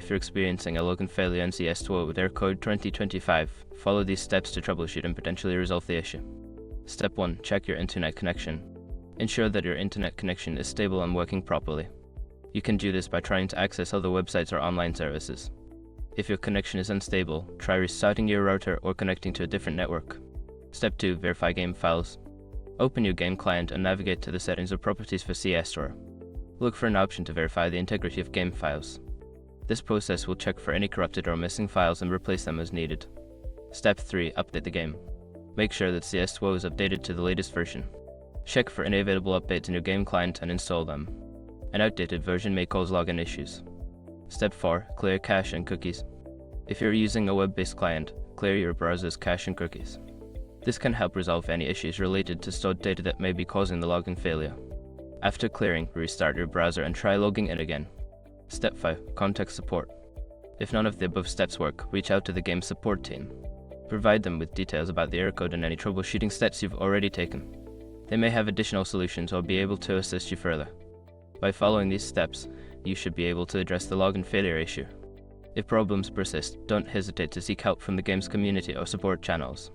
if you're experiencing a login failure in CS2 with error code 2025, follow these steps to troubleshoot and potentially resolve the issue. Step 1. Check your internet connection. Ensure that your internet connection is stable and working properly. You can do this by trying to access other websites or online services. If your connection is unstable, try restarting your router or connecting to a different network. Step 2. Verify game files. Open your game client and navigate to the settings or properties for CS2. Look for an option to verify the integrity of game files. This process will check for any corrupted or missing files and replace them as needed. Step 3. Update the game. Make sure that CS2 is updated to the latest version. Check for any available updates in your game client and install them. An outdated version may cause login issues. Step 4. Clear cache and cookies. If you're using a web-based client, clear your browser's cache and cookies. This can help resolve any issues related to stored data that may be causing the login failure. After clearing, restart your browser and try logging in again. Step 5. Contact support. If none of the above steps work, reach out to the game support team. Provide them with details about the error code and any troubleshooting steps you've already taken. They may have additional solutions or be able to assist you further. By following these steps, you should be able to address the login failure issue. If problems persist, don't hesitate to seek help from the game's community or support channels.